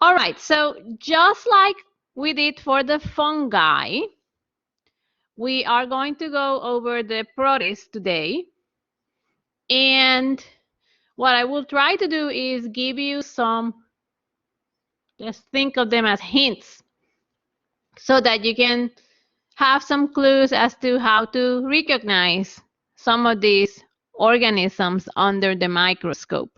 All right, so just like we did for the fungi, we are going to go over the protists today. And what I will try to do is give you some, just think of them as hints, so that you can have some clues as to how to recognize some of these organisms under the microscope.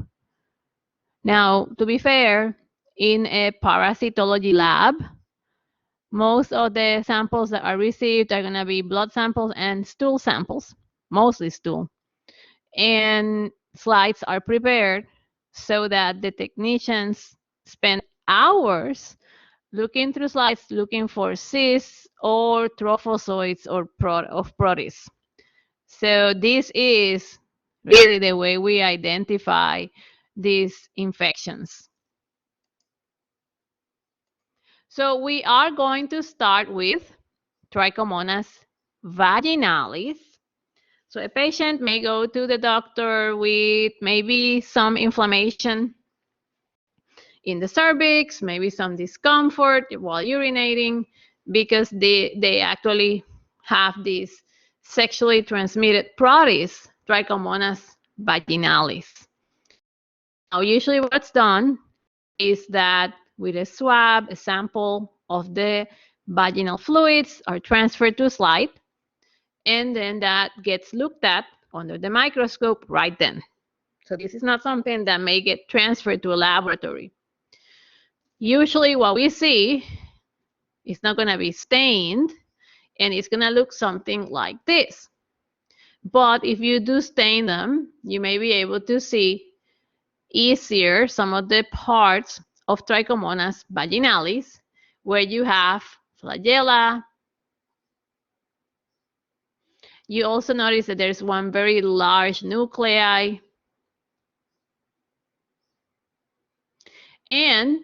Now, to be fair, in a parasitology lab, most of the samples that are received are going to be blood samples and stool samples, mostly stool. And slides are prepared so that the technicians spend hours looking through slides, looking for cysts or trophozoites or of protists. So this is really the way we identify these infections. So we are going to start with Trichomonas vaginalis. So a patient may go to the doctor with maybe some inflammation in the cervix, maybe some discomfort while urinating, because they actually have these sexually transmitted protists, Trichomonas vaginalis. Now, usually what's done is that with a swab, a sample of the vaginal fluids are transferred to a slide, and then that gets looked at under the microscope right then. So this is not something that may get transferred to a laboratory. Usually what we see is not going to be stained, and it's going to look something like this. But if you do stain them, you may be able to see easier some of the parts of Trichomonas vaginalis, where you have flagella. You also notice that there's one very large nuclei. And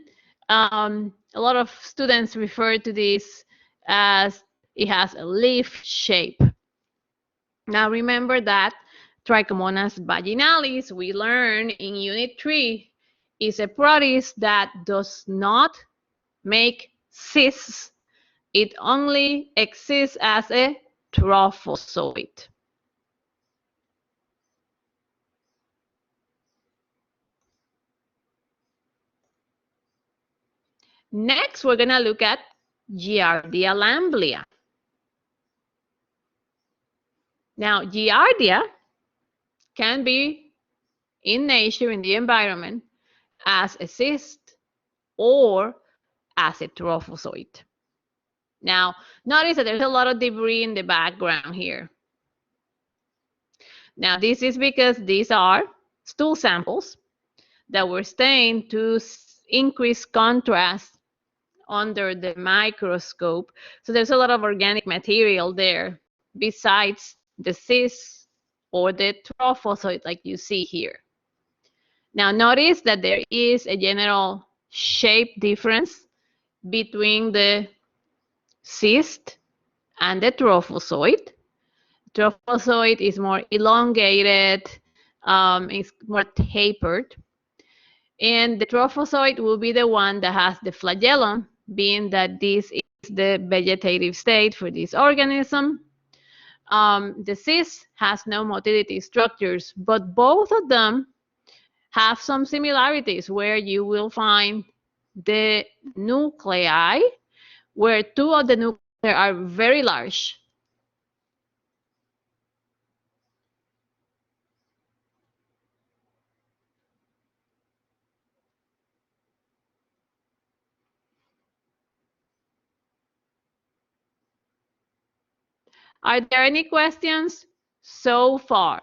a lot of students refer to this as it has a leaf shape. Now remember that Trichomonas vaginalis, we learn in Unit 3, is a protist that does not make cysts. It only exists as a trophozoite. Next, we're going to look at Giardia lamblia. Now, Giardia can be in nature, in the environment, as a cyst or as a trophozoite. Now, notice that there's a lot of debris in the background here. Now, this is because these are stool samples that were stained to increase contrast under the microscope. So there's a lot of organic material there besides the cyst or the trophozoite like you see here. Now notice that there is a general shape difference between the cyst and the trophozoite. Trophozoite is more elongated, it's more tapered. And the trophozoite will be the one that has the flagellum, being that this is the vegetative state for this organism. The cyst has no motility structures, but both of them have some similarities where you will find the nuclei, where two of the nuclei are very large. Are there any questions so far?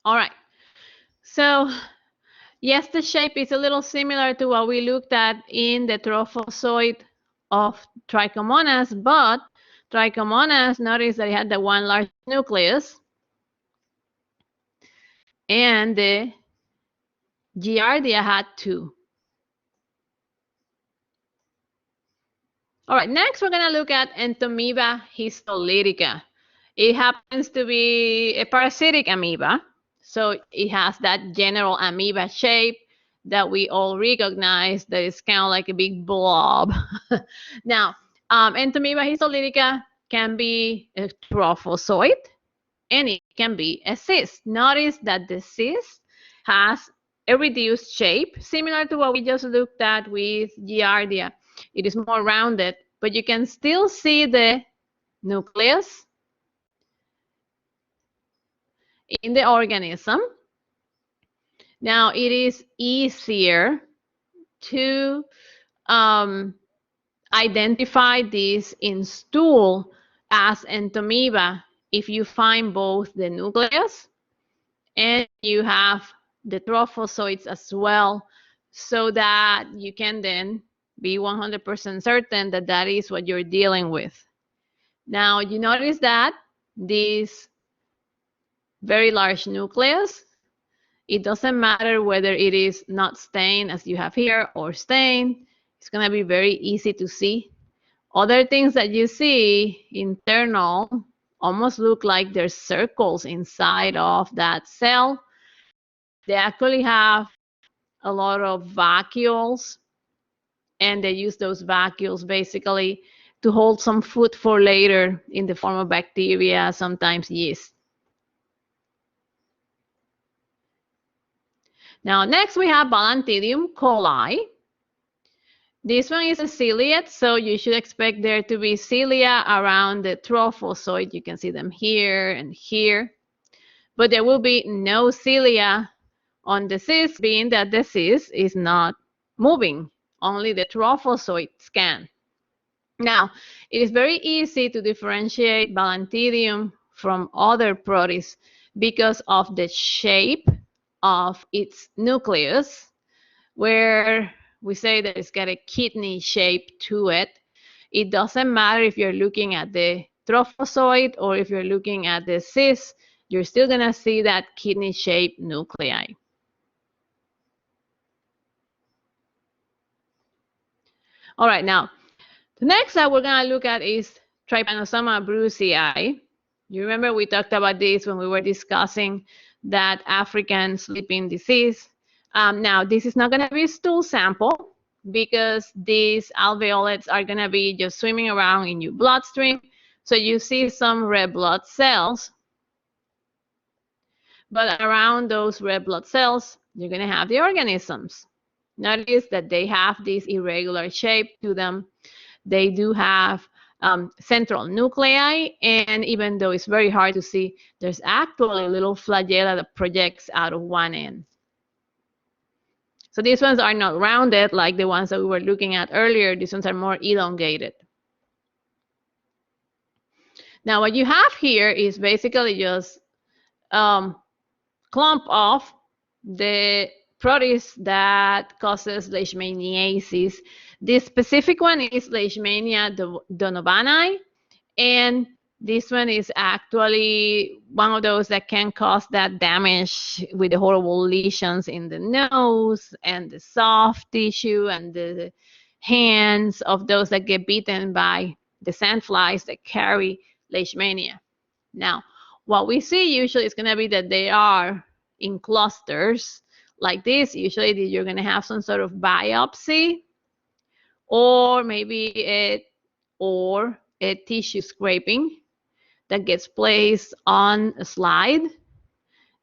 All right. So yes, the shape is a little similar to what we looked at in the trophozoite of Trichomonas, but Trichomonas, notice that it had the one large nucleus, and the Giardia had two. All right, next we're going to look at Entamoeba histolytica. It happens to be a parasitic amoeba, so it has that general amoeba shape that we all recognize, that is kind of like a big blob. Now, Entamoeba histolytica can be a trophozoite, and it can be a cyst. Notice that the cyst has a reduced shape, similar to what we just looked at with Giardia. It is more rounded, but you can still see the nucleus in the organism. Now, it is easier to identify this in stool as Entamoeba if you find both the nucleus and you have the trophozoites as well, so that you can then be 100% certain that that is what you're dealing with. Now, you notice that this very large nucleus, it doesn't matter whether it is not stained as you have here or stained, it's going to be very easy to see. Other things that you see internal almost look like there's circles inside of that cell. They actually have a lot of vacuoles, and they use those vacuoles basically to hold some food for later in the form of bacteria, sometimes yeast. Now, next we have Balantidium coli. This one is a ciliate, so you should expect there to be cilia around the trophozoite. You can see them here and here. But there will be no cilia on the cyst, being that the cyst is not moving. Only the trophozoites can. Now, it is very easy to differentiate Balantidium from other protists because of the shape of its nucleus, where we say that it's got a kidney shape to it. It doesn't matter if you're looking at the trophozoite or if you're looking at the cyst, you're still going to see that kidney-shaped nuclei. All right, now, the next that we're going to look at is Trypanosoma brucei. You remember we talked about this when we were discussing that African sleeping disease. Now, this is not going to be a stool sample because these alveolates are going to be just swimming around in your bloodstream. So you see some red blood cells. But around those red blood cells, you're going to have the organisms. Notice that they have this irregular shape to them. They do have central nuclei, and even though it's very hard to see, there's actually a little flagella that projects out of one end. So these ones are not rounded like the ones that we were looking at earlier. These ones are more elongated. Now what you have here is basically just clump of the protist that causes leishmaniasis. This specific one is Leishmania donovani, and this one is actually one of those that can cause that damage with the horrible lesions in the nose and the soft tissue and the hands of those that get bitten by the sandflies that carry leishmania. Now, what we see usually is going to be that they are in clusters like this. Usually you're going to have some sort of biopsy or maybe a tissue scraping that gets placed on a slide.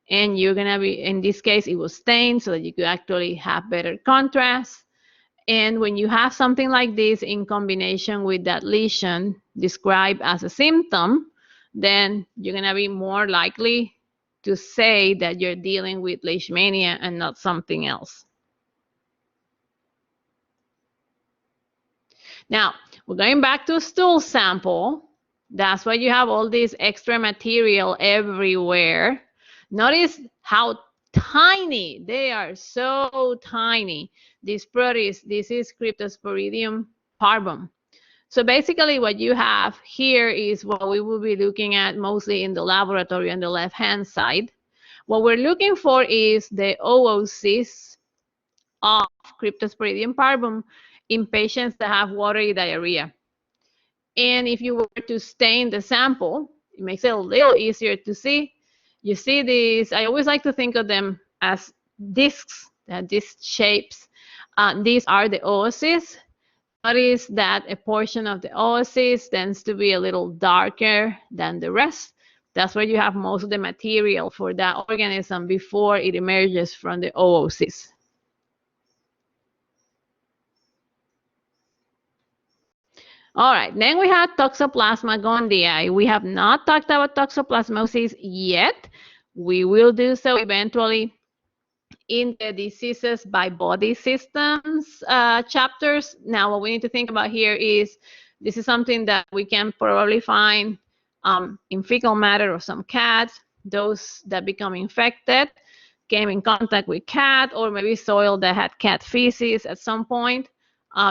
And you're going to be, in this case, it was stained so that you could actually have better contrast. And when you have something like this in combination with that lesion described as a symptom, then you're going to be more likely to say that you're dealing with leishmania and not something else. Now, we're going back to a stool sample. That's why you have all this extra material everywhere. Notice how tiny, they are so tiny. These protists, this is Cryptosporidium parvum. So basically what you have here is what we will be looking at mostly in the laboratory on the left-hand side. What we're looking for is the oocysts of Cryptosporidium parvum in patients that have watery diarrhea. And if you were to stain the sample, it makes it a little easier to see. You see these, I always like to think of them as discs, these shapes. These are the oocysts. Notice that a portion of the oocyst tends to be a little darker than the rest. That's where you have most of the material for that organism before it emerges from the oocyst. All right, then we have Toxoplasma gondii. We have not talked about toxoplasmosis yet. We will do so eventually in the diseases by body systems chapters. Now, what we need to think about here is this is something that we can probably find in fecal matter of some cats. Those that become infected came in contact with cat or maybe soil that had cat feces at some point.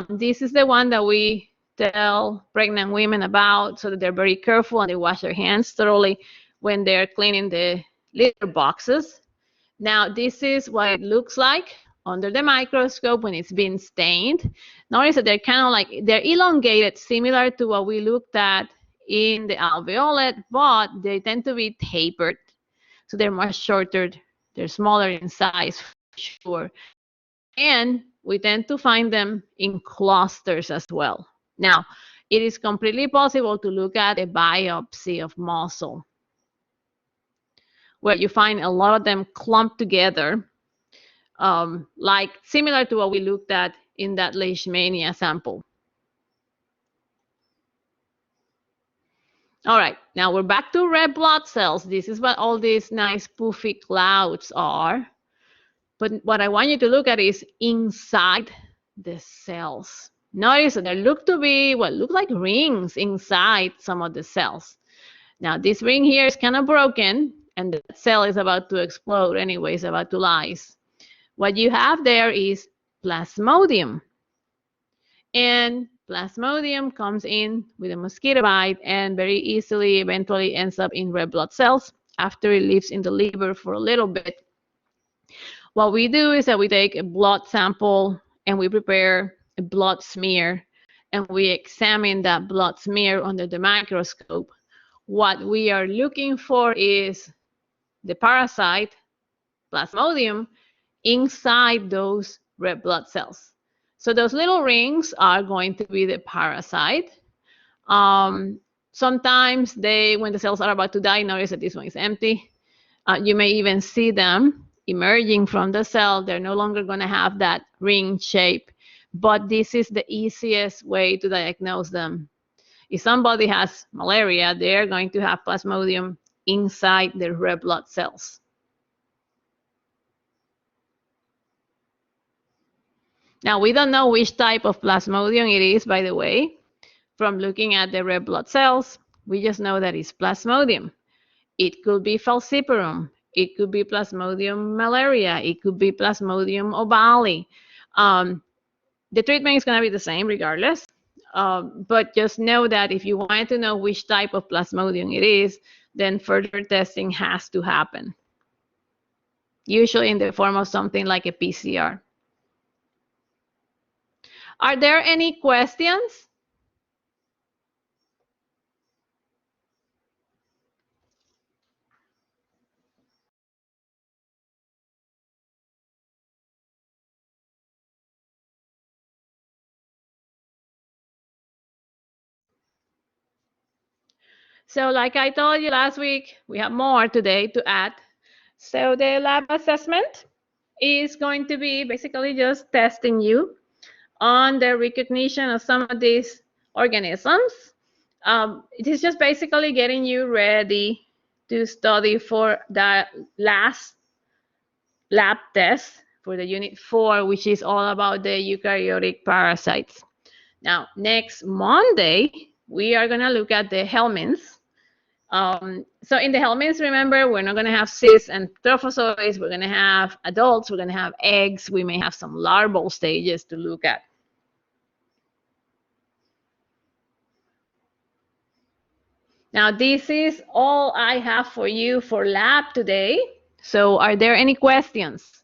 This is the one that we tell pregnant women about so that they're very careful and they wash their hands thoroughly when they're cleaning the litter boxes. Now, this is what it looks like under the microscope when it's been stained. Notice that they're kind of like, they're elongated, similar to what we looked at in the alveolate, but they tend to be tapered. So they're much shorter, they're smaller in size, for sure. And we tend to find them in clusters as well. Now, it is completely possible to look at a biopsy of muscle, where you find a lot of them clumped together, like similar to what we looked at in that leishmania sample. All right, now we're back to red blood cells. This is what all these nice poofy clouds are. But what I want you to look at is inside the cells. Notice that there look to be what look like rings inside some of the cells. Now, this ring here is kind of broken, and the cell is about to explode anyway, it's about to lyse. What you have there is Plasmodium. And Plasmodium comes in with a mosquito bite and very easily eventually ends up in red blood cells after it lives in the liver for a little bit. What we do is that we take a blood sample and we prepare a blood smear and we examine that blood smear under the microscope. What we are looking for is the parasite, Plasmodium, inside those red blood cells. So those little rings are going to be the parasite. Sometimes when the cells are about to die, notice that this one is empty. You may even see them emerging from the cell. They're no longer going to have that ring shape, but this is the easiest way to diagnose them. If somebody has malaria, they're going to have Plasmodium inside their red blood cells. Now, we don't know which type of Plasmodium it is, by the way, from looking at the red blood cells. We just know that it's Plasmodium. It could be falciparum. It could be Plasmodium malaria. It could be Plasmodium ovale. The treatment is going to be the same regardless. But just know that if you wanted to know which type of Plasmodium it is, then further testing has to happen, usually in the form of something like a PCR. Are there any questions? So like I told you last week, we have more today to add. So the lab assessment is going to be basically just testing you on the recognition of some of these organisms. It is just basically getting you ready to study for the last lab test for the unit 4, which is all about the eukaryotic parasites. Now, next Monday, we are going to look at the helminths. So in the helminths, remember, we're not going to have cysts and trophozoites. We're going to have adults. We're going to have eggs. We may have some larval stages to look at. Now, this is all I have for you for lab today. So are there any questions?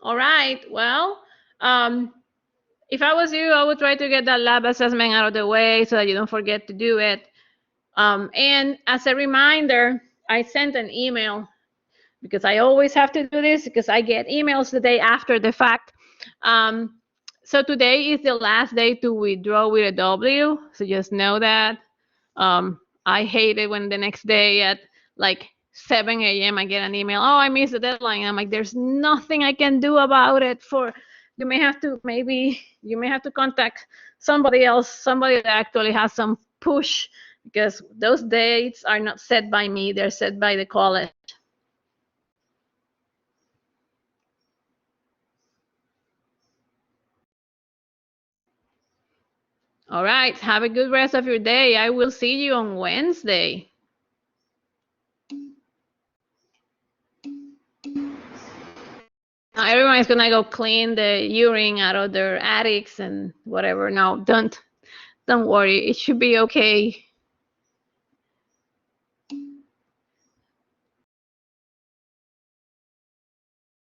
All right. Well, if I was you, I would try to get that lab assessment out of the way so that you don't forget to do it. And as a reminder, I sent an email because I always have to do this because I get emails the day after the fact. Um, so today is the last day to withdraw with a W. So just know that. I hate it when the next day at like 7 a.m. I get an email. Oh, I missed the deadline. I'm like, there's nothing I can do about it. You may have to contact somebody else, somebody that actually has some push because those dates are not set by me. They're set by the college. All right. Have a good rest of your day. I will see you on Wednesday. Now everyone's gonna go clean the urine out of their attics and whatever. No, don't worry. It should be okay.